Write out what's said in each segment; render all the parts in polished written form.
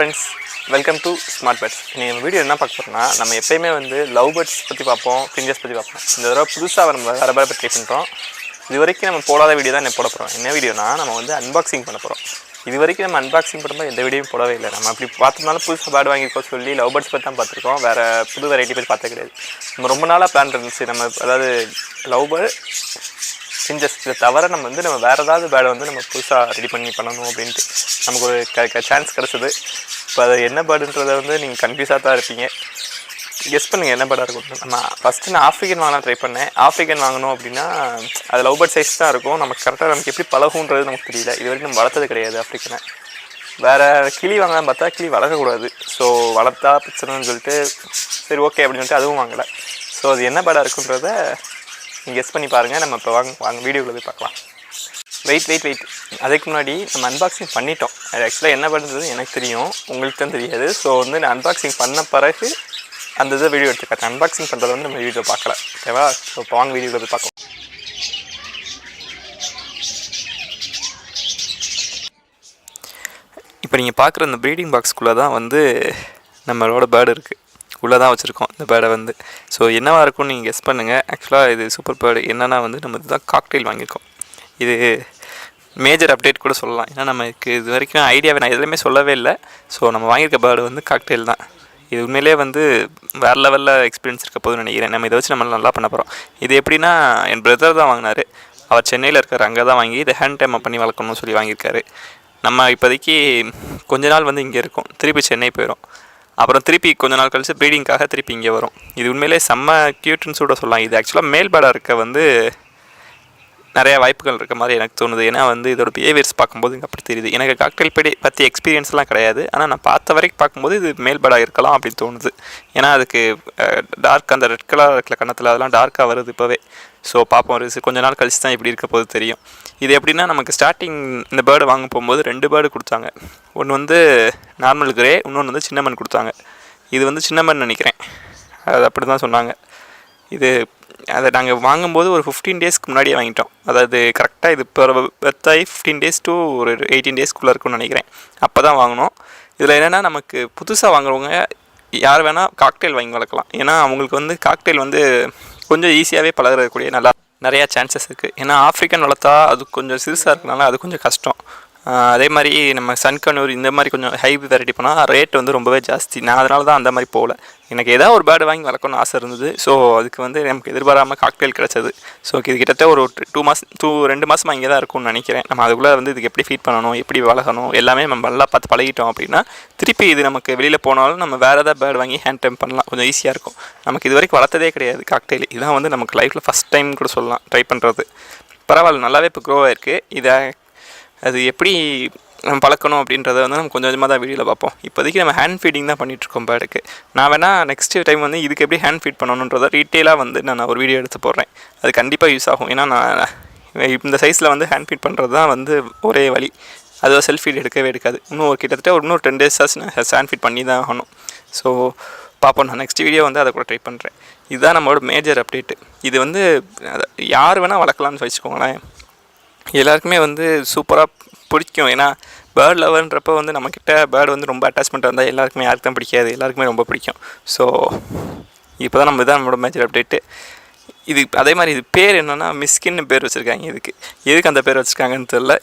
Friends, welcome to smart birds. இன்றைக்கி நம்ம video என்ன பார்க்க போகிறோம்னா, நம்ம எப்போயுமே வந்து லவ் பேர்ட்ஸ் பற்றி பார்ப்போம், ஃபிஞ்சஸ் பற்றி பார்ப்போம். இந்த தடவை புதுசாக நம்ம வேறு பேர்ட் பற்றி பண்ணுறோம். இது வரைக்கும் நம்ம போடாத வீடியோ தான் என்ன போட போகிறோம். என்ன வீடியோனா, நம்ம வந்து அன்பாக்சிங் பண்ண போகிறோம். இது வரைக்கும் நம்ம அன்பாக்சிங் பண்ணும்போது எந்த வீடியோவும் போடவே இல்லை. நம்ம அப்படி பார்த்தோம்னாலும் புதுசாக பேர்டு வாங்கியிருக்கோம் சொல்லி லவ் பேர்ட்ஸ் பற்றி தான் பார்த்துருக்கோம். வேறு புது வெரைட்டி பற்றி பார்த்தே கிடையாது. நம்ம ரொம்ப நாளாக பிளான் இருந்துச்சு. நம்ம அதாவது லவ் பேர்ட் ஃபிஞ்சஸ் இதை தவிர நம்ம வேறு ஏதாவது பேர்டை வந்து நம்ம புதுசாக ரெடி பண்ணணும் அப்படின்ட்டு நமக்கு ஒரு சான்ஸ் கிடச்சிது. இப்போ அது என்ன பேர்டுன்றதை வந்து நீங்கள் கன்ஃபியூஸாக தான் இருப்பீங்க. கெஸ் பண்ணுங்கள் என்ன பேர்டாக இருக்கும். நம்ம ஃபஸ்ட்டு நான் ஆஃப்ரிக்கன் வாங்கலாம் ட்ரை பண்ணேன். ஆஃப்ரிக்கன் வாங்கணும் அப்படின்னா அது லவ் பேர்ட் சைஸ் தான் இருக்கும். நமக்கு கரெக்டாக நமக்கு எப்படி பழகுன்றது நமக்கு தெரியல. இது வரைக்கும் நம்ம வளர்த்தது கிடையாது ஆஃப்ரிக்கனை. வேறு கிளி வாங்கலாம் பார்த்தா கிளி வளர்க்கக்கூடாது. ஸோ வளர்த்தா பிரச்சனைன்னு சொல்லிட்டு சரி ஓகே அப்படின்னு சொல்லிட்டு அதுவும் வாங்கலை. ஸோ அது என்ன பேர்டாக இருக்குன்றதை நீங்கள் கெஸ் பண்ணி பாருங்கள். நம்ம இப்போ வாங்க வீடியோவில் போய் பார்க்கலாம். வெயிட் அதுக்கு முன்னாடி நம்ம அன்பாக்சிங் பண்ணிட்டோம். அது ஆக்சுவலாக என்ன பண்ணுறது எனக்கு தெரியும், உங்களுக்கு தான் தெரியாது. ஸோ வந்து நான் அன்பாக்சிங் பண்ண பிறகு அந்த இதை வீடியோ எடுத்துக்காட்டேன். அன்பாக்சிங் பண்ணுறது வந்து நம்ம வீடியோ பார்க்கல, ஓகேவா? ஸோ இப்போ வாங்க வீடியோவில் போய் பார்க்கலாம். இப்போ நீங்கள் பார்க்குற இந்த ப்ரீடிங் பாக்ஸ்குள்ளே தான் வந்து நம்மளோட பேர்டு இருக்குது. உள்ளே தான் வச்சுருக்கோம் இந்த பேர்டை வந்து. ஸோ என்னவாக இருக்கும்னு நீங்கள் கெஸ் பண்ணுங்கள். ஆக்சுவலாக இது சூப்பர் பேர்டு. என்னென்னா வந்து நம்ம இதுதான் காக்டெயில் வாங்கியிருக்கோம். இது மேஜர் அப்டேட் கூட சொல்லலாம். ஏன்னா நமக்கு இது வரைக்கும் ஐடியாவை நான் எதுலையுமே சொல்லவே இல்லை. ஸோ நம்ம வாங்கியிருக்க பேர்டு வந்து காக்டெயில் தான். இது உண்மையிலே வந்து வேறு லெவலில் எக்ஸ்பீரியன்ஸ் இருக்க போதுன்னு நினைக்கிறேன். நம்ம இதை வச்சு நம்ம நல்லா பண்ண போகிறோம். இது எப்படின்னா என் பிரதர் தான் வாங்கினார். அவர் சென்னையில் இருக்கார். அங்கே தான் வாங்கி இதை ஹேண்ட் டைம் பண்ணி வளர்க்கணும்னு சொல்லி வாங்கியிருக்காரு. நம்ம இப்போதைக்கு கொஞ்ச நாள் வந்து இங்கே இருக்கோம், திருப்பி சென்னை போயிடும். அப்புறம் திருப்பி கொஞ்ச நாள் கழிச்சு ப்ரீடிங்காக திருப்பி இங்கே வரும். இது உண்மையிலே செம்ம க்யூட்னு கூட சொல்லலாம். இது ஆக்சுவலாக மேல் பேர்டாக இருக்க வந்து நிறையா வாய்ப்புகள் இருக்க மாதிரி எனக்கு தோணுது. ஏன்னா வந்து இதோட பிஹேவியர்ஸ் பார்க்கும்போது இங்கே அப்படி தெரியுது. எனக்கு காக்டெயில் பற்றி எக்ஸ்பீரியன்ஸ்லாம் கிடையாது. ஆனால் நான் பார்த்த வரைக்கும் பார்க்கும்போது இது மேல் பேர்டாக இருக்கலாம் அப்படின்னு தோணுது. ஏன்னா அதுக்கு டார்க் அந்த ரெட் கலர் இருக்கிற கண்ணத்தில் அதெல்லாம் டார்க்காக வருது இப்போவே. ஸோ பார்ப்போம், கொஞ்ச நாள் கழிச்சு தான் இப்படி இருக்க போது தெரியும். இது எப்படின்னா நமக்கு ஸ்டார்டிங் இந்த பேர்டு வாங்க போகும்போது 2 பேர்டு கொடுத்தாங்க. ஒன்று வந்து நார்மல் கிரே, இன்னொன்று வந்து சின்னமன் கொடுத்தாங்க. இது வந்து சின்னமன் நினைக்கிறேன், அது அப்படி தான் சொன்னாங்க. இது அதை நாங்கள் வாங்கும்போது ஒரு 15 டேஸ்க்கு முன்னாடியே வாங்கிட்டோம். அதாவது கரெக்டாக இது இப்போ பர்த்தாகி 15 டேஸ் டு ஒரு 18 டேஸ்க்குள்ளே இருக்குன்னு நினைக்கிறேன். அப்போ தான் வாங்கினோம். இதில் என்னென்னா நமக்கு புதுசாக வாங்குறவங்க யார் வேணால் காக்டெயில் வாங்கி வளர்க்கலாம். ஏன்னா அவங்களுக்கு வந்து காக்டெயில் வந்து கொஞ்சம் ஈஸியாகவே பழகிறக்கூடிய நிறையா சான்சஸ் இருக்குது. ஏன்னா ஆஃப்ரிக்கன் வளர்த்தா அது கொஞ்சம் சிறுசாக இருக்கனால அது கொஞ்சம் கஷ்டம். அதே மாதிரி நம்ம சன்கனூர் இந்த மாதிரி கொஞ்சம் ஹை வெரைட்டி போனால் ரேட் வந்து ரொம்பவே ஜாஸ்தி. நான் அதனால தான் அந்த மாதிரி போகல. எனக்கு ஏதாவது ஒரு பேர்டு வாங்கி வளர்க்கணும்னு ஆசை இருந்தது. ஸோ அதுக்கு வந்து நமக்கு எதிர்பாராமல் காக்டெயில் கிடச்சது. ஸோ இது கிட்டத்தட்ட ஒரு 2 மாதமாக இங்கே தான் இருக்கும்னு நினைக்கிறேன். நம்ம அதுக்குள்ளே வந்து இதுக்கு எப்படி ஃபீட் பண்ணணும், எப்படி வளர்க்கணும் எல்லாமே நம்ம நல்லா பார்த்து பழகிட்டோம் அப்படின்னா திருப்பி இது நமக்கு வெளியில் போனாலும் நம்ம வேறு ஏதாவது பேர்டு வாங்கி ஹேண்ட் டைம் பண்ணலாம். கொஞ்சம் ஈஸியாக இருக்கும். நமக்கு இது வரைக்கும் வளர்த்ததே கிடையாது காக்டெயில். இதுதான் வந்து நமக்கு லைஃப்பில் ஃபஸ்ட் டைம் கூட சொல்லலாம் ட்ரை பண்ணுறது. பரவாயில்ல, நல்லாவே இப்போ க்ரோ ஆகிருக்கு. இதை அது எப்படி நம்ம பழக்கணும் அப்படின்றத வந்து நம்ம கொஞ்சம் கொஞ்சமாக தான் வீடியோவில் பார்ப்போம். இப்போதைக்கு நம்ம ஹேண்ட் ஃபீடிங் தான் பண்ணிகிட்ருக்கோம் பேர்டுக்கு. நான் வேணால் நெக்ஸ்ட் டைம் வந்து இதுக்கு எப்படி ஹேண்ட் ஃபீட் பண்ணணுன்றதை டீட்டெயிலாக வந்து நான் ஒரு வீடியோ எடுத்து போடுறேன். அது கண்டிப்பாக யூஸ் ஆகும். ஏன்னா நான் இந்த சைஸில் வந்து ஹேண்ட் ஃபீட் பண்ணுறது தான் வந்து ஒரே வழி. அது செல்ஃப் ஃபீட் எடுக்காது. இன்னும் கிட்டத்தட்ட இன்னும் 10 டேஸாக நான் ஹேண்ட் ஃபீட் பண்ணி தான் ஆகணும். ஸோ பார்ப்போம். நான் நெக்ஸ்ட் வீடியோ வந்து அதை கூட ட்ரை பண்ணுறேன். இதுதான் நம்மளோட மேஜர் அப்டேட்டு. இது வந்து யார் வேணால் வளர்க்கலான்னு வச்சுக்கோங்களேன். எல்லாருக்குமே வந்து சூப்பராக பிடிக்கும். ஏன்னா பேர்ட் லவர்ன்றப்போ வந்து நம்மக்கிட்ட பேர்டு வந்து ரொம்ப அட்டாச்மெண்ட் வந்தால் எல்லாருக்குமே யாருக்கு தான் பிடிக்காது, எல்லாருக்குமே ரொம்ப பிடிக்கும். ஸோ இப்போ தான் நம்மளோட மேஜர் அப்டேட்டு. இது அதே மாதிரி இது பேர் என்னென்னா மிஸ்கின்னு பேர் வச்சுருக்காங்க. எதுக்கு அந்த பேர் வச்சுருக்காங்கன்னு தெரில.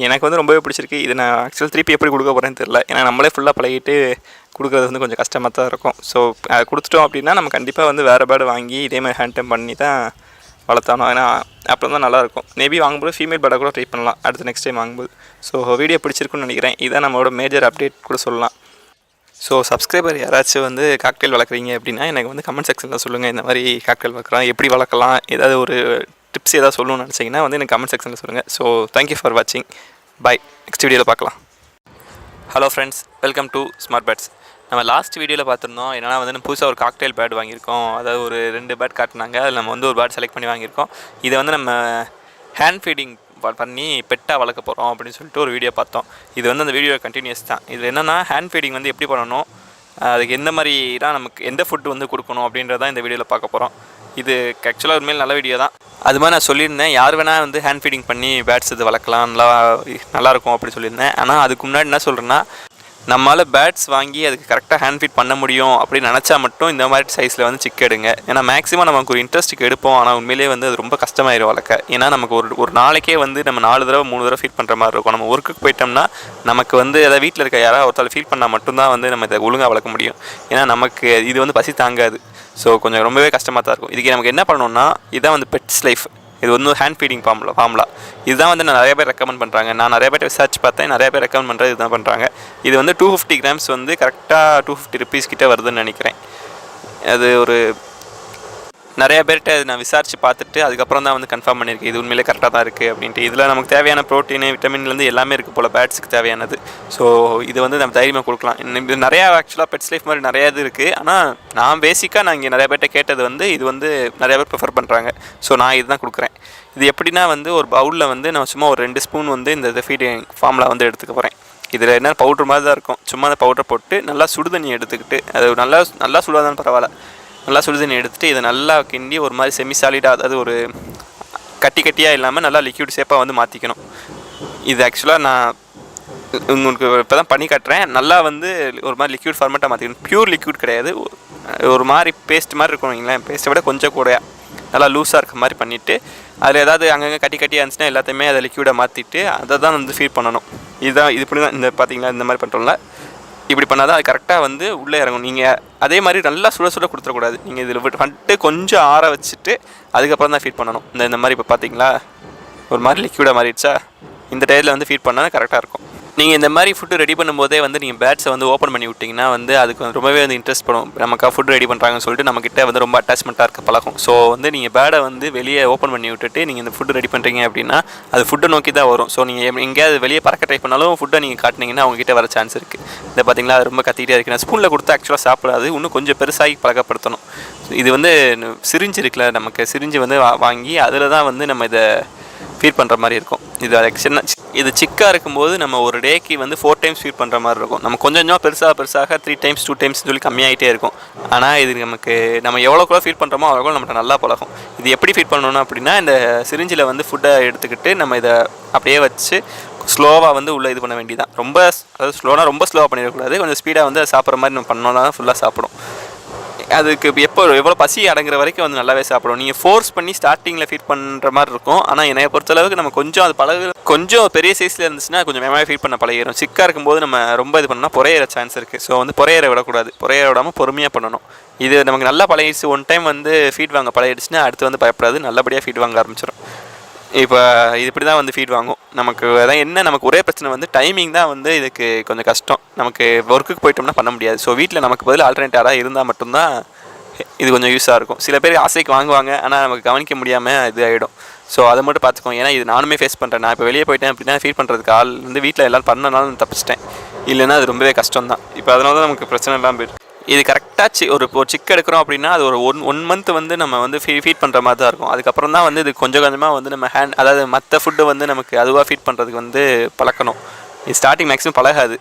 எனக்கு வந்து ரொம்பவே பிடிச்சிருக்கு. இது நான் ஆக்சுவலாக திருப்பி எப்படி கொடுக்க போகிறேன்னு தெரில. ஏன்னா நம்மளே ஃபுல்லாக பழகிட்டு கொடுக்குறது வந்து கொஞ்சம் கஷ்டமாக தான் இருக்கும். ஸோ அதை கொடுத்துட்டோம் அப்படின்னா நம்ம கண்டிப்பாக வந்து வேறு பேர்டு வாங்கி இதே மாதிரி ஹேண்ட் டைம் பண்ணி தான் வளர்த்தானோ. ஏன்னா அப்புறம் தான் நல்லாயிருக்கும். மேபி வாங்கும்போது ஃபீமேல் பேர்டை கூட ட்ரை பண்ணலாம் அடுத்து நெக்ஸ்ட் டைம் வாங்கும்போது. ஸோ வீடியோ பிடிச்சிருக்குன்னு நினைக்கிறேன். இதுதான் நம்மளோட மேஜர் அப்டேட் கூட சொல்லலாம். ஸோ சப்ஸ்கிரைபர் யாராச்சும் வந்து காக்டெயில் வளர்க்குறீங்க அப்படின்னா எனக்கு வந்து கமெண்ட் செக்ஷனில் சொல்லுங்கள். இந்த மாதிரி காக்டெயில் வளர்க்குறோம், எப்படி வளர்க்கலாம், ஏதாவது ஒரு டிப்ஸ் ஏதாவது சொல்லணும்னு நினச்சிங்கன்னா வந்து எனக்கு கமெண்ட் செக்ஷனில் சொல்லுங்கள். ஸோ தேங்க்யூ ஃபார் வாட்சிங். பாய். நெக்ஸ்ட் வீடியோவில் பார்க்கலாம். Hello friends, welcome to smart birds. நம்ம லாஸ்ட் வீடியோவில் பார்த்துருந்தோம். என்னென்னா வந்து நம்ம புதுசாக ஒரு காக்டெயில் பேர்டு வாங்கியிருக்கோம். அதாவது ஒரு 2 பேர்ட் காட்டினாங்க. அதில் நம்ம வந்து ஒரு பேர்ட் செலக்ட் பண்ணி வாங்கியிருக்கோம். இதை வந்து நம்ம ஹேண்ட் ஃபீடிங் பண்ணி பெட்டாக வளர்க்க போகிறோம் அப்படின்னு சொல்லிட்டு ஒரு வீடியோ பார்த்தோம். இது வந்து அந்த வீடியோ கண்டினியூஸ் தான். இதில் என்னென்னா ஹேண்ட் ஃபீடிங் வந்து எப்படி பண்ணணும், அதுக்கு எந்த மாதிரிலாம் நமக்கு எந்த ஃபுட்டு வந்து கொடுக்கணும் அப்படின்றதான் இந்த வீடியோவில் பார்க்க போகிறோம். இது ஆக்சுவலாக உண்மையில் நல்ல வீடியோ தான். அது மாதிரி நான் சொல்லியிருந்தேன், யார் வேணால் வந்து ஹேண்ட் ஃபீடிங் பண்ணி பேர்ட்ஸ் இது வளர்க்கலாம், நல்லாயிருக்கும் அப்படி சொல்லியிருந்தேன். ஆனால் அதுக்கு முன்னாடி என்ன சொல்கிறேன்னா, நம்மளால் பேட்ஸ் வாங்கி அதுக்கு கரெக்டாக ஹேண்ட் ஃபீட் பண்ண முடியும் அப்படின்னு நினச்சா மட்டும் இந்த மாதிரி சைஸில் வந்து சிக் எடுங்க. ஏன்னா மேக்ஸிமம் நமக்கு ஒரு இன்ட்ரெஸ்ட்டுக்கு எடுப்போம், ஆனால் உண்மையிலேயே வந்து அது ரொம்ப கஷ்டமாயிரும் வளர்க்க. ஏன்னா நமக்கு ஒரு நாளைக்கே வந்து நம்ம 4 தடவை 3 தடவை ஃபீட் பண்ணுற மாதிரி இருக்கும். நம்ம ஒர்க்குக்கு போயிட்டோம்னா நமக்கு வந்து அதை வீட்டில் இருக்க யாராவது ஒருத்தர் ஃபீட் பண்ணால் மட்டும்தான் வந்து நம்ம இதை ஒழுங்காக வளர்க்க முடியும். ஏன்னா நமக்கு இது வந்து பசி தாங்காது. ஸோ கொஞ்சம் ரொம்பவே கஷ்டமாக தான் இருக்கும். இதுக்கு நமக்கு என்ன பண்ணணும்னா, இதுதான் வந்து பெட்ஸ் லைஃப். இது வந்து ஹேண்ட் ஃபீடிங் ஃபார்முலா. இதுதான் வந்து நான் நிறைய பேர் ரெக்கமெண்ட் பண்ணுறாங்க. நான் நிறைய பேர் விசாரிச்சு பார்த்தேன், நிறைய பேர் ரெக்கமெண்ட் பண்ணுறது இதுதான் பண்ணுறாங்க. இது வந்து 250 கிராம்ஸ் வந்து கரெக்டாக 250 ருபீஸ் கிட்டே வருதுன்னு நினைக்கிறேன். அது ஒரு நிறைய பேர்கிட்ட நான் விசாரித்து பார்த்துட்டு அதுக்கப்புறம் தான் வந்து கன்ஃபார்ம் பண்ணியிருக்கேன் இது உண்மையிலே கரெக்டாக தான் இருக்குது அப்படின்ட்டு. இதில் நமக்கு தேவையான ப்ரோட்டீன் விட்டமின்லேருந்து எல்லாமே இருக்குது போல் பேட்ஸுக்கு தேவையானது. ஸோ இது வந்து நம்ம தைரியமாக கொடுக்கலாம். இது நிறையா ஆக்சுவலாக பெட்ஸ் லைஃப் மாதிரி நிறையா இது இருக்குது. ஆனால் நான் பேசிக்காக நான் இங்கே நிறைய பேர்கிட்ட கேட்டது வந்து இது வந்து நிறைய பேர் ப்ரிஃபர் பண்ணுறாங்க. ஸோ நான் இதுதான் கொடுக்குறேன். இது எப்படின்னா வந்து ஒரு பவுலில் வந்து நான் சும்மா ஒரு 2 ஸ்பூன் வந்து இந்த ஃபீடிங் ஃபார்முலா வந்து எடுத்துக்க போகிறேன். இதில் என்ன பவுட்ரு மாதிரி தான் இருக்கும். சும்மா அந்த பவுடரை போட்டு நல்லா சுடுதண்ணி எடுத்துக்கிட்டு, அது நல்லா சுடாதான்னு பரவாயில்ல, நல்லா சுடுதண்ணி எடுத்துகிட்டு இதை நல்லா கிண்டி ஒரு மாதிரி செமி சாலிடாக, அதாவது ஒரு கட்டியாக இல்லாமல் நல்லா லிக்யூட் ஷேப்பாக வந்து மாற்றிக்கணும். இது ஆக்சுவலாக நான் உங்களுக்கு இப்போ தான் பண்ணி காட்டுறேன். நல்லா வந்து ஒரு மாதிரி லிக்யூட் ஃபார்மேட்டாக மாற்றிக்கணும். ப்யூர் லிக்யூட் கிடையாது, ஒரு மாதிரி பேஸ்ட் மாதிரி இருக்கும். வைங்களேன், பேஸ்ட்டை விட கொஞ்சம் கூட நல்லா லூஸாக இருக்க மாதிரி பண்ணிவிட்டு அதில் ஏதாவது அங்கங்கே கட்டியாக இருந்துச்சுன்னா எல்லாத்தையுமே அதை லிக்யூடாக மாற்றிட்டு அதை தான் வந்து ஃபீட் பண்ணணும். இது இப்படி தான் இந்த பார்த்தீங்களா, இந்த மாதிரி பண்ணுறோம்ல, இப்படி பண்ணால் தான் அது கரெக்டாக வந்து உள்ளே இறங்கும். நீங்கள் அதே மாதிரி நல்லா சுட கொடுத்துடக்கூடாது. நீங்கள் இதில் வந்துட்டு கொஞ்சம் ஆற வச்சுட்டு அதுக்கப்புறம் தான் ஃபீட் பண்ணணும். இந்த மாதிரி இப்போ பார்த்தீங்களா ஒரு மாதிரி லிக்யூடாக மாறிடுச்சா, இந்த டயத்தில் வந்து ஃபீட் பண்ணால் கரெக்டாக இருக்கும். நீங்கள் இந்த மாதிரி ஃபுட்டு ரெடி பண்ணும்போதே வந்து நீங்கள் பேட்ஸை வந்து ஓப்பன் பண்ணி விட்டிங்கன்னா வந்து அதுக்கு வந்து ரொம்பவே வந்து இன்ட்ரெஸ்ட் பண்ணும். நமக்காக ஃபுட் ரெடி பண்ணுறாங்கன்னு சொல்லிட்டு நம்மக்கிட்ட வந்து ரொம்ப அட்டாச்மெண்ட்டாக இருக்க பழகும். ஸோ வந்து நீங்கள் பேடை வந்து வெளியே ஓப்பன் பண்ணி விட்டுட்டு நீங்கள் இந்த ஃபுட்டு ரெடி பண்ணுறீங்க அப்படின்னா அது ஃபுட்டை நோக்கி தான் வரும். ஸோ நீங்கள் எங்கேயாவது வெளியே பறக்க ட்ரை பண்ணாலும் ஃபுட்டை நீங்கள் காட்டினீங்கன்னா அவங்ககிட்ட வர சான்ஸ் இருக்குது. இதை பார்த்தீங்களா, அது ரொம்ப கத்திக்கிட்டே இருக்குது. நான் ஸ்பூனில் கொடுத்து ஆக்சுவலாக சாப்பிடாது, இன்னும் கொஞ்சம் பெருசாகி பழக்கப்படுத்தணும். இது வந்து சிரிஞ்சு இருக்குல்ல, நமக்கு சிரிஞ்சு வந்து வாங்கி அதில் தான் வந்து நம்ம இதை ஃபீட் பண்ணுற மாதிரி இருக்கும். இது சிக்காக இருக்கும்போது நம்ம ஒரு டேக்கு வந்து 4 டைம்ஸ் ஃபீட் பண்ணுற மாதிரி இருக்கும். நம்ம கொஞ்சம் பெருசாக 3 டைம்ஸ் 2 டைம்ஸ் சொல்லி கம்மியாகிட்டே இருக்கும். ஆனால் இது நம்ம எவ்வளோக்குள்ள ஃபீட் பண்ணுறோமோ அவ்வளோக்குள்ள நம்மகிட்ட நல்லா பழகும். இது எப்படி ஃபீட் பண்ணணும் அப்படின்னா, இந்த சிரிஞ்சில் வந்து ஃபுட்டை எடுத்துக்கிட்டு நம்ம இதை அப்படியே வச்சு ஸ்லோவாக வந்து உள்ளே இது பண்ண வேண்டியதான். அதாவது ரொம்ப ஸ்லோவாக பண்ணிடக்கூடாது. கொஞ்சம் ஸ்பீடாக வந்து சாப்பிட்ற மாதிரி நம்ம பண்ணோன்னா தான் ஃபுல்லாக சாப்பிடும். அதுக்கு எவ்வளோ பசி அடங்குற வரைக்கும் வந்து நல்லாவே சாப்பிடும். நீங்கள் ஃபோர்ஸ் பண்ணி ஸ்டார்டிங்கில் ஃபீட் பண்ணுற மாதிரி இருக்கும். ஆனால் என்னை பொறுத்தளவுக்கு நம்ம கொஞ்சம் அது கொஞ்சம் பெரிய சைஸில் இருந்துச்சுன்னா கொஞ்சம் வேகமாக ஃபீட் பண்ண பழகிடும். சிக்காக இருக்கும்போது நம்ம ரொம்ப இது பண்ணால் புறையிற சான்ஸ் இருக்குது. ஸோ வந்து புறையிற விடக்கூடாது. புறையிற விடாமல் பொறுமையாக பண்ணணும். இது நமக்கு நல்லா பழகிடுச்சு. ஒன் டைம் வந்து ஃபீட் வாங்க பழகிடுச்சுன்னா அடுத்து வந்து பயப்படாது, நல்லபடியாக ஃபீட் வாங்க ஆரம்பிச்சிடும். இப்போ இப்படி தான் வந்து ஃபீட் வாங்கும். நமக்கு ஒரே பிரச்சனை வந்து டைமிங் தான் வந்து இதுக்கு கொஞ்சம் கஷ்டம். நமக்கு ஒர்க்குக்கு போயிட்டோம்னா பண்ண முடியாது. ஸோ வீட்டில் நமக்கு பதில் ஆல்டர்னேட் யாராவது இருந்தால் மட்டும்தான் இது கொஞ்சம் யூஸாக இருக்கும். சில பேர் ஆசைக்கு வாங்குவாங்க, ஆனால் நமக்கு கவனிக்க முடியாமல் இது ஆகிடும். ஸோ அதை மட்டும் பார்த்துக்கோங்க. ஏன்னா இது நானுமே ஃபேஸ் பண்ணுறேன். நான் இப்போ வெளியே போயிட்டேன் அப்படின்னா ஃபீட் பண்ணுறதுக்கு ஆள் வந்து வீட்டில் எல்லோரும் பண்ணனாலும் தப்பிச்சிட்டேன். இல்லைன்னா அது ரொம்பவே கஷ்டம் தான். இப்போ அதனால தான் நமக்கு பிரச்சனை இல்லாமல் போயிடுது. இது கரெக்டாக ஒரு சிக் எடுக்கிறோம் அப்படின்னா அது ஒரு ஒன் மந்த் வந்து நம்ம வந்து ஃபீட் பண்ணுற மாதிரி தான் இருக்கும். அதுக்கப்புறம் தான் வந்து இது கொஞ்சம் கொஞ்சமாக வந்து நம்ம அதாவது மற்ற ஃபுட்டு வந்து நமக்கு அதுவாக ஃபீட் பண்ணுறதுக்கு வந்து பழக்கணும். இது ஸ்டார்டிங் மேக்ஸிமம் பழகாது.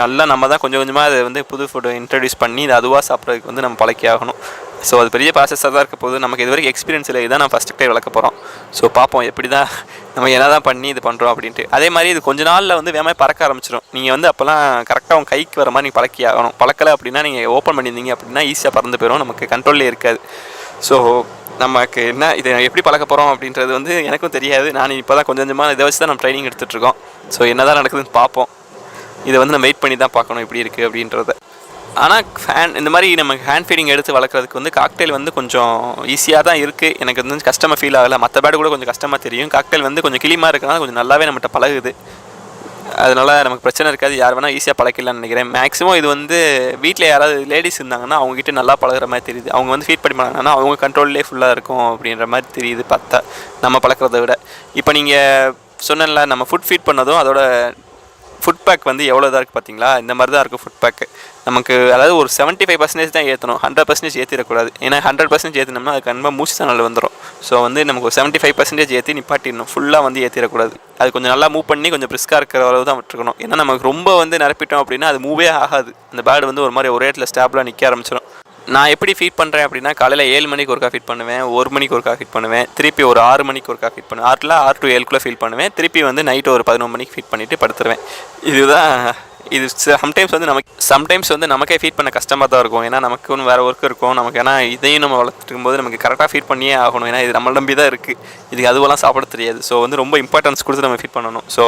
நல்லா நம்ம தான் கொஞ்சம் கொஞ்சமாக அதை வந்து புது ஃபுட்டு இன்ட்ரடியூஸ் பண்ணி இது அதுவாக சாப்பிட்றதுக்கு வந்து நம்ம பழக்கி ஆகணும். ஸோ அது பெரிய ப்ராசஸாக தான் இருக்க போது. நமக்கு இது வரைக்கும் எக்ஸ்பீரியன்ஸ் இல்லை. இதான் நான் ஃபஸ்ட்டு டைம் வளர்க்க போகிறோம். ஸோ பார்ப்போம் எப்படி தான் நம்ம என்ன தான் பண்ணி இது பண்ணுறோம் அப்படின்ட்டு. அதே மாதிரி இது கொஞ்ச நாளில் வந்து வேகமாக பறக்க ஆரம்பிச்சிடும். நீங்கள் வந்து அப்போல்லாம் கரெக்டாக உங்கள் கைக்கு வர மாதிரி நீங்கள் பழக்கி ஆகணும். பழக்கலை அப்படின்னா நீங்கள் ஓப்பன் பண்ணியிருந்தீங்க அப்படின்னா ஈஸியாக பறந்து போயிடும். நமக்கு கண்ட்ரோல்லே இருக்காது. ஸோ நமக்கு இதை எப்படி பழக்க போகிறோம் அப்படின்றது வந்து எனக்கும் தெரியாது. நான் இப்போ தான் கொஞ்சம் கொஞ்சமாக இதை வச்சு தான் நம்ம ட்ரைனிங் எடுத்துகிட்ருக்கோம். ஸோ என்ன தான் நடக்குதுன்னு பார்ப்போம். இதை வந்து நம்ம வெயிட் பண்ணி தான் பார்க்கணும் எப்படி இருக்குது அப்படின்றத. ஆனால் இந்த மாதிரி நமக்கு ஹேண்ட் ஃபீடிங் எடுத்து வளர்க்குறதுக்கு வந்து காக்டெயில் வந்து கொஞ்சம் ஈஸியாக தான் இருக்குது. எனக்கு வந்து கஷ்டமாக ஃபீல் ஆகலை. மற்ற பேடு கூட கொஞ்சம் கஷ்டமாக தெரியும். காக்டெயில் வந்து கொஞ்சம் கிளிமாக இருக்கிறனால கொஞ்சம் நல்லாவே நம்மகிட்ட பழகுது. அதனால் நமக்கு பிரச்சனை இருக்காது. யார் வேணால் ஈஸியாக பழக்கலான்னு நினைக்கிறேன். மேக்ஸிமம் இது வந்து வீட்டில் யாராவது லேடிஸ் இருந்தாங்கன்னா அவங்ககிட்ட நல்லா பழகிற மாதிரி தெரியுது. அவங்க வந்து ஃபீட் பண்ணி பண்ணாங்கன்னா அவங்க கண்ட்ரோல்லே ஃபுல்லாக இருக்கும் அப்படின்ற மாதிரி தெரியுது பார்த்தா, நம்ம பழக்கிறத விட. இப்போ நீங்கள் சொன்னல நம்ம ஃபுட் ஃபீட் பண்ணதும் அதோட ஃபுட் பேக் வந்து எவ்வளோ தான் இருக்குது பார்த்தீங்களா, இந்த மாதிரி தான் இருக்கும் ஃபுட் பேக்கு. நமக்கு அதாவது ஒரு 75% தான் ஏற்றணும், 100% ஏற்றிடக்கூடாது. ஏன்னா 100% ஏற்றினோம்னா அது கண்டிப்பாக மூச்சு தண்ணல் வந்துடும். ஸோ வந்து நமக்கு ஒரு 75% ஏற்றி நிப்பாட்டிடணும். ஃபுல்லாக வந்து ஏற்றிடக்கூடாது. அது கொஞ்சம் நல்லா மூவ் பண்ணி கொஞ்சம் பிரிஸ்காக இருக்கிற அளவு தான் விட்டுருக்கணும். ஏன்னா நமக்கு ரொம்ப வந்து நிரப்பிட்டோம் அப்படின்னா அது மூவே ஆகாது. அந்த பேர்டு வந்து ஒரு மாதிரி ஒரே இடத்துல ஸ்டாபிளாக நிற்க ஆரம்பிச்சிடும். நான் எப்படி ஃபீட் பண்ணுறேன் அப்படின்னா, காலையில் 7 மணிக்கு ஒருக்கா ஃபீட் பண்ணுவேன், 1 மணிக்கு ஒருக்கா ஃபீட் பண்ணுவேன், திருப்பி ஒரு 6 மணிக்கு ஒருக்கா ஃபீட் பண்ணுவேன். 6 to 7 ஃபீட் பண்ணுவேன். திருப்பி வந்து நைட்டு ஒரு 11 மணிக்கு ஃபீட் பண்ணிவிட்டு படுத்துருவேன். இதுதான் இது சம்டைம்ஸ் வந்து நமக்கே ஃபீட் பண்ண கஷ்டமாக தான் இருக்கும். ஏன்னா நமக்கு ஒன்று வேறு ஒர்க் இருக்கும் நமக்கு. ஏன்னா இதையும் நம்ம வளர்த்துக்கும் போது நமக்கு கரெக்டாக ஃபீட் பண்ணியே ஆகணும். ஏன்னா இது நம்மளை நம்பி தான் இருக்குது. இதுக்கு அதுவெல்லாம் சாப்பிட தெரியாது. ஸோ வந்து ரொம்ப இம்பார்ட்டன்ஸ் கொடுத்து நம்ம ஃபீட் பண்ணணும். ஸோ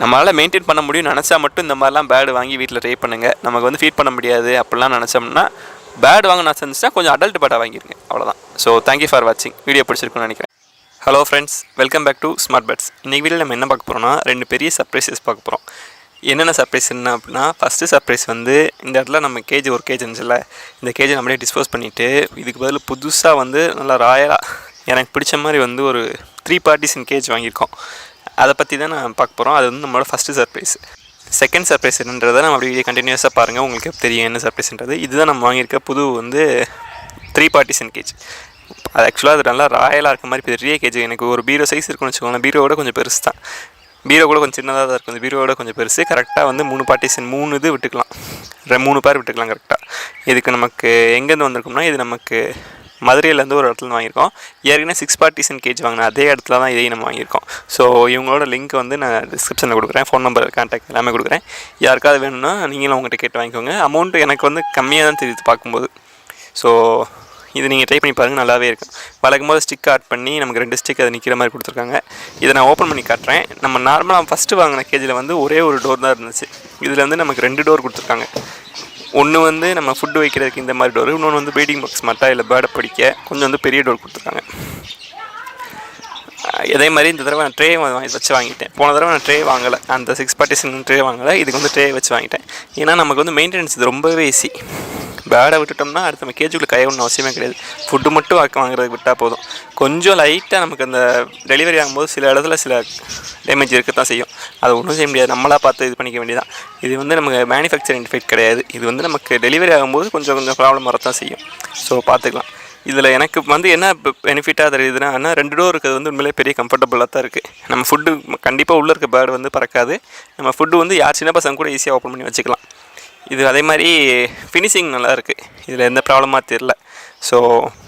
நம்மளால் மெயின்டைன் பண்ண முடியும் நினச்சா மட்டும் இந்த மாதிரிலாம் பேர்டு வாங்கி வீட்டில் ட்ரை பண்ணுங்கள். நமக்கு வந்து ஃபீட் பண்ண முடியாது அப்படிலாம் நினச்சோம்னா பேர்டு வாங்க நான் செஞ்சுன்னா கொஞ்சம் அடல்ட் பேர்டாக வாங்கிருங்க, அவ்வளோதான். ஸோ தேங்க்யூ ஃபார் வாட்சிங். வீடியோ பிடிச்சிருக்குன்னு நினைக்கிறேன். Hello friends, welcome back to smart birds. இன்றைக்கி வீடியோவில் நம்ம என்ன பார்க்க போகிறோம்னா 2 பெரிய சர்ப்ரைசஸ் பார்க்க போகிறோம். என்னென்ன சர்ப்ரைஸ் என்ன அப்படின்னா, ஃபஸ்ட்டு சர்ப்ரைஸ் வந்து இந்த இடத்துல நம்ம ஒரு கேஜ் இருந்துச்சுல்ல, இந்த கேஜை நம்மளே டிஸ்போஸ் பண்ணிவிட்டு இதுக்கு பதில் புதுசாக வந்து நல்லா ராயலாக எனக்கு பிடிச்ச மாதிரி வந்து ஒரு 3 பார்ட்டிஷன் கேஜ் வாங்கியிருக்கோம். அதை பற்றி தான் நான் பார்க்க போகிறோம். அது வந்து நம்மளோட ஃபஸ்ட்டு சர்ப்ரைஸ். செகண்ட் சர்ப்ரைஸ் என்னன்றதை நம்ம அப்படி வீடியோ கண்டினியூஸாக பாருங்கள், உங்களுக்கு தெரியும் என்ன சர்ப்ரைஸ்ன்றது. இதுதான் நம்ம வாங்கியிருக்க புது வந்து 3 பார்ட்டிஷன் கேஜ். அது ஆக்சுவலாக அது நல்லா ராயலாக இருக்க மாதிரி பெரிய கேஜ். எனக்கு ஒரு பீரோ சைஸ் இருக்குன்னு வச்சுக்கோங்களேன். பீரோவோட கொஞ்சம் பெருசு தான். பீரோ கூட கொஞ்சம் சின்னதாக தான் இருக்கும். இந்த பீரோவோட கொஞ்சம் பெருசு. கரெக்டாக வந்து 3 பார்ட்டிஷன் 3 இது விட்டுக்கலாம், 3 பேர் விட்டுக்கலாம் கரெக்டாக. இதுக்கு நமக்கு எங்கேருந்து வந்திருக்கோம்னா, இது நமக்கு மதுரையிலேருந்து ஒரு இடத்துல வாங்கியிருக்கோம். ஏற்கனவே 6 பார்ட்டிஷன் கேஜ் வாங்கினேன், அதே இடத்துல தான் இதையும் நம்ம வாங்கியிருக்கோம். ஸோ இவங்களோட லிங்க் வந்து நான் டிஸ்கிரிப்ஷனில் கொடுக்குறேன், ஃபோன் நம்பர், கான்டாக்ட் எல்லாமே கொடுக்குறேன். யாருக்காவது வேணும்னா நீங்களும் உங்கள்கிட்ட கேட்டு வாங்கிக்கோங்க. அமௌண்ட்டு எனக்கு வந்து கம்மியாக தான் தெரியுது பார்க்கும்போது. ஸோ இது நீங்கள் ட்ரை பண்ணி பாருங்கள், நல்லாவே இருக்கும். வளர்க்கும் போது ஸ்டிக் ஆட் பண்ணி நமக்கு 2 ஸ்டிக் அது நிற்கிற மாதிரி கொடுத்துருக்காங்க. இதை நான் ஓப்பன் பண்ணி காட்டுறேன். நம்ம நார்மலாக ஃபஸ்ட்டு வாங்கின கேஜில் வந்து ஒரே ஒரு டோர் தான் இருந்துச்சு. இதில் வந்து நமக்கு 2 டோர் கொடுத்துருக்காங்க. ஒன்று வந்து நம்ம ஃபுட்டு வைக்கிறதுக்கு இந்த மாதிரி டோர், இன்னொன்று வந்து ப்ரீடிங் பாக்ஸ் மட்டும் இல்லை பேர்டை பிடிக்க கொஞ்சம் வந்து பெரிய டோர் கொடுத்துருக்காங்க. இதே மாதிரி இந்த தடவை நான் ட்ரே வச்சு வாங்கிட்டேன். போன தடவை நான் ட்ரே வாங்கலை, அந்த 6 பார்ட்டிஷன் ட்ரே வாங்கலை. இதுக்கு வந்து ட்ரே வச்சு வாங்கிட்டேன். ஏன்னா நமக்கு வந்து மெயின்டெனன்ஸ் இது ரொம்பவே ஈஸி. பேடை விட்டுட்டோம்னா அடுத்த நம்ம கேஜுக்குள்ளே கையொன்று அவசியமே கிடையாது. ஃபுட்டு மட்டும் வாங்குறதுக்கு விட்டால் போதும். கொஞ்சம் லைட்டாக நமக்கு அந்த டெலிவரி ஆகும்போது சில இடத்துல சில டேமேஜ் இருக்க தான் செய்யும். அதை ஒன்றும் செய்ய முடியாது, நம்மளாக பார்த்து இது பண்ணிக்க வேண்டியதான். இது வந்து நமக்கு மேனுஃபேக்சரிங் டிஃபெக்ட் கிடையாது. இது வந்து நமக்கு டெலிவரி ஆகும்போது கொஞ்சம் ப்ராப்ளம் வரத்தான் செய்யும். ஸோ பார்த்துக்கலாம். இதில் எனக்கு வந்து என்ன பெனிஃபிட்டாக தெரியுதுன்னா, 2 டோர் இருக்கிறது வந்து உண்மையிலே பெரிய கம்ஃபர்டபுளாக தான் இருக்குது. நம்ம ஃபுட்டு கண்டிப்பாக உள்ளே இருக்க பேர்டு வந்து பறக்காது. நம்ம ஃபுட்டு வந்து யார் சின்ன பசங்க கூட ஈஸியாக ஓப்பன் பண்ணி வச்சுக்கலாம். இது அதே மாதிரி ஃபினிஷிங் நல்லா இருக்குது. இதில் எந்த ப்ராப்ளமாக தெரில. ஸோ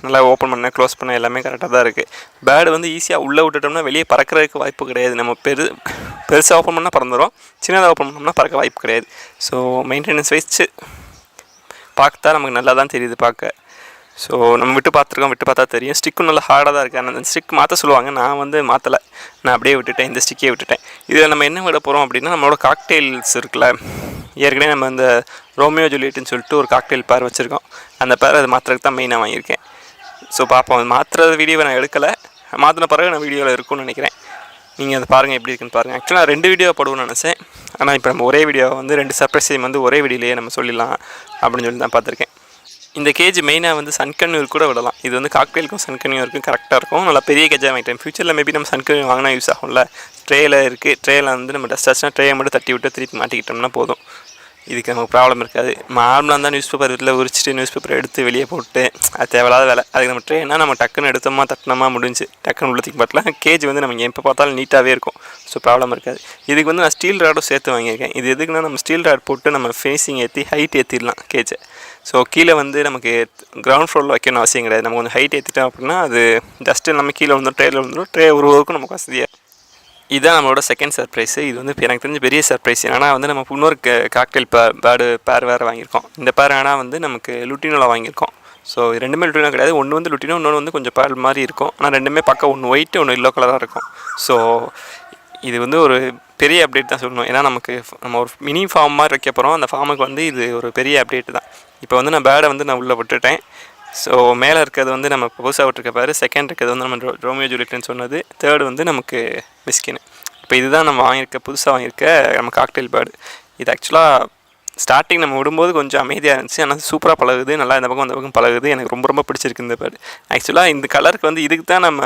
நல்லா ஓப்பன் பண்ண க்ளோஸ் பண்ண எல்லாமே கரெக்டாக தான் இருக்குது. பேர்டு வந்து ஈஸியாக உள்ளே விட்டுட்டோம்னா வெளியே பறக்கிறதுக்கு வாய்ப்பு கிடையாது. நம்ம பெருசாக ஓப்பன் பண்ணால் பறந்துடும், சின்னதாக ஓப்பன் பண்ணோம்னா பறக்க வாய்ப்பு கிடையாது. ஸோ மெயின்டெனன்ஸ் வச்சு பார்த்தா நமக்கு நல்லா தான் தெரியுது பார்க்க. ஸோ நம்ம விட்டு பார்த்தா தெரியும். ஸ்டிக்கும் நல்லா ஹார்டாக தான் இருக்குது. அந்த ஸ்டிக் மாற்ற சொல்லுவாங்க, நான் வந்து மாற்றலை, நான் அப்படியே விட்டுட்டேன், இந்த ஸ்டிக்கே விட்டுட்டேன். இதில் நம்ம என்ன விட போகிறோம் அப்படின்னா, நம்மளோட காக்டெயில்ஸ் இருக்குல்ல, ஏற்கனவே நம்ம இந்த ரோமியோ ஜூலியட்னு சொல்லிட்டு ஒரு காக்டெயில் பேர் வச்சுருக்கோம். அந்த பேர் அது மாற்றுறதுக்கு தான் மெயினாக வாங்கியிருக்கேன். ஸோ பார்ப்போம். அது மாற்றுற வீடியோவை நான் எடுக்கலை, மாற்றின பிறகு நான் வீடியோவில் இருக்கும்னு நினைக்கிறேன். நீங்கள் அதை பாருங்கள், எப்படி இருக்குன்னு பாருங்கள். ஆக்சுவலாக நான் 2 வீடியோ போடுவேன்னு நினச்சேன். ஆனால் இப்போ நம்ம ஒரே வீடியோ வந்து 2 சர்ப்ரைஸையும் வந்து ஒரே வீடியோலேயே நம்ம சொல்லிடலாம் அப்படின்னு சொல்லி தான் பார்த்துருக்கேன். இந்த கேஜ் மெயினாக வந்து சன்கன்யூர் கூட விடலாம். இது வந்து காக்டெயிலுக்கும் சன்கன்யூருக்கும் கரெக்டாக இருக்கும். நல்லா பெரிய கேஜாக வாங்கிட்டேன். ஃபியூச்சரில் மேபி நம்ம சன்கன்யூர் வாங்கினா யூஸ் ஆகும்ல. ட்ரேயில் இருக்குது, ட்ரேயில் வந்து நம்ம டஸ்ட் ஆச்சுன்னா ட்ரேயை மட்டும் தட்டி விட்டு திருப்பி மாட்டிக்கிட்டோம்னா போதும். இதுக்கு நமக்கு ப்ராப்ளம் இருக்காது. நார்மலாக இருந்தால் நியூஸ் பேப்பர் வீட்டில் உரிச்சிட்டு நியூஸ் பேப்பர் எடுத்து வெளியே போட்டு அது தேவையில்லாத வேலை. அதுக்கு நம்ம ட்ரேனா நம்ம டக்குன்னு எடுத்தோமா தட்டினோமா முடிஞ்சு டக்குன்னு உள்ளத்துக்கு பார்த்தலாம். கேஜ் வந்து நம்ம எப்போ பார்த்தாலும் நீட்டாகவே இருக்கும். ஸோ ப்ராப்ளம் இருக்காது. இதுக்கு வந்து நான் ஸ்டீல் ராடும் சேர்த்து வாங்கியிருக்கேன். இது எதுக்குன்னா, நம்ம ஸ்டீல் ராட் போட்டு நம்ம ஃபேஸிங் ஏற்றி ஹைட் ஏற்றிடலாம் கேஜை. ஸோ கீழே வந்து நமக்கு கிரவுண்ட் ஃப்ளோரில் வைக்கணும் அவசியம் கிடையாது. நம்ம கொஞ்சம் ஹைட் ஏற்றிட்டோம் அப்படின்னா அது ஜஸ்ட்டு நம்ம கீழே வந்துடும், ட்ரேயில் வந்துடும். ட்ரே உருவாக்கும் நமக்கு வசதியாக. இதுதான் நம்மளோட செகண்ட் சர்ப்ரைஸு. இது வந்து எனக்கு தெரிஞ்ச பெரிய சர்ப்ரைஸ். ஏன்னா வந்து நம்ம இன்னொரு காக்டெயில் பேர் வேறு வாங்கியிருக்கோம். இந்த பேர் ஆனால் வந்து நமக்கு லுட்டினோவில் வாங்கியிருக்கோம். ஸோ 2மே லுட்டினோ கிடையாது. ஒன்று வந்து லுட்டினோ, இன்னொன்று வந்து கொஞ்சம் பேர் மாதிரி இருக்கும். ஆனால் 2மே பார்க்க ஒன்று ஒயிட்டு ஒன்று எல்லோ கலராக இருக்கும். ஸோ இது வந்து ஒரு பெரிய அப்டேட் தான் சொல்லணும். ஏன்னா நம்ம ஒரு மினி ஃபார்ம் மாதிரி வைக்க போகிறோம். அந்த ஃபார்முக்கு வந்து இது ஒரு பெரிய அப்டேட் தான். இப்போ வந்து நான் பேடை வந்து நான் உள்ளே விட்டுட்டேன். ஸோ மேலே இருக்கிறது வந்து நம்ம புதுசாக விட்டுருக்க பேர், செகண்ட் இருக்கிறது வந்து நம்ம ரோமியோ ஜூலியட்னு சொன்னது, தேர்டு வந்து நமக்கு மிஸ்கின். இப்போ இதுதான் நம்ம புதுசாக வாங்கியிருக்க நம்ம காக்டெயில் பேர்டு. இது ஆக்சுவலாக ஸ்டார்டிங் நம்ம விடும்போது கொஞ்சம் அமைதியாக இருந்துச்சு. ஆனால் சூப்பராக பழகுது, நல்லா இந்த பக்கம் அந்த பக்கம் பழகுது. எனக்கு ரொம்ப பிடிச்சிருக்கு இந்த பேர்டு. ஆக்சுவலாக இந்த கலருக்கு வந்து இதுக்கு தான் நம்ம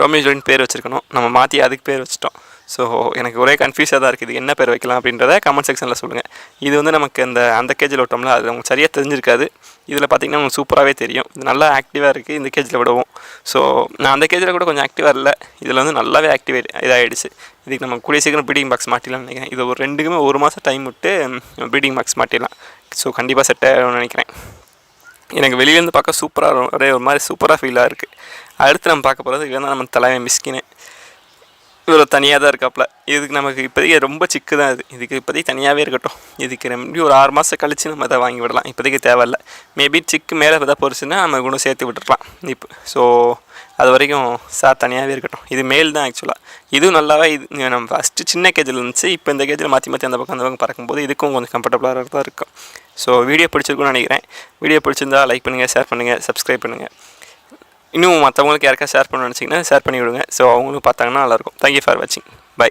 ரோமியோ ஜூலியட் பேர் வச்சுருக்கணும். நம்ம மாற்றி அதுக்கு பேர் வச்சிட்டோம். ஸோ எனக்கு ஒரே கன்ஃபியூஸாக தான் இருக்குது, என்ன பேர் வைக்கலாம் அப்படின்றத கமெண்ட் செக்ஷனில் சொல்லுங்கள். இது வந்து நமக்கு அந்த கேஜில் விட்டோம்ல, அது நமக்கு சரியாக தெரிஞ்சிருக்காது. இதில் பார்த்திங்கன்னா உங்களுக்கு சூப்பராகவே தெரியும். இது நல்லா ஆக்டிவாக இருக்குது இந்த கேஜில் விடவும். ஸோ நான் அந்த கேஜில் கூட கொஞ்சம் ஆக்டிவாக இல்லை, இதில் வந்து நல்லாவே இதாகிடுச்சு. இதுக்கு நம்ம கூடிய சீக்கிரம் ப்ரீடிங் பாக்ஸ் மாட்டிடலாம்னு நினைக்கிறேன். இது ஒரு 2க்குமே 1 மாதம் டைம் விட்டு ப்ரீடிங் பாக்ஸ் மாட்டிடலாம். ஸோ கண்டிப்பாக செட் ஆகிடும்னு நினைக்கிறேன். எனக்கு வெளியிலேருந்து பார்க்க சூப்பராக ஒரு மாதிரி சூப்பராக ஃபீலாக இருக்குது. அடுத்து நம்ம பார்க்க போகிறது இதுதான் நம்ம தலைவன் மிஸ்கின். இவ்வளோ தனியாக தான் இருக்காப்புல. இதுக்கு நமக்கு இப்போதைக்கு ரொம்ப சிக்கு தான் இதுக்கு இப்போதைக்கு தனியாகவே இருக்கட்டும். இதுக்கு எப்படி ஒரு 6 மாதம் கழித்து நம்ம அதை வாங்கி விடலாம். இப்போதைக்கு தேவையில்லை. மேபி சிக்கு மேலே எதாவது பொறுச்சுன்னா நம்ம கூட சேர்த்து விட்டுருக்கலாம் இப்போ. ஸோ அது வரைக்கும் சார் தனியாகவே இருக்கட்டும். இது மேல் தான் ஆக்சுவலாக. இதுவும் நல்லாவே இது நம்ம ஃபஸ்ட்டு சின்ன கேஜில் இருந்துச்சு. இப்போ இந்த கேஜில் மாற்றி மாற்றி அந்த பக்கம் பறக்கும்போது இதுக்கும் கொஞ்சம் கம்ஃபர்டபுளாக தான் இருக்கும். ஸோ வீடியோ பிடிச்சிருக்குன்னு நினைக்கிறேன். வீடியோ பிடிச்சிருந்தா லைக் பண்ணுங்கள், ஷேர் பண்ணுங்கள், சப்ஸ்கிரைப் பண்ணுங்கள். இன்னும் மற்றவங்களுக்கு யாருக்கா ஷேர் பண்ணணும்னு நினச்சிங்கன்னா ஷேர் பண்ணி விடுங்க. ஸோ அவங்களும் பார்த்தாங்கன்னா நல்லாயிருக்கும். தேங்க்யூ ஃபார் வாட்சிங். பை.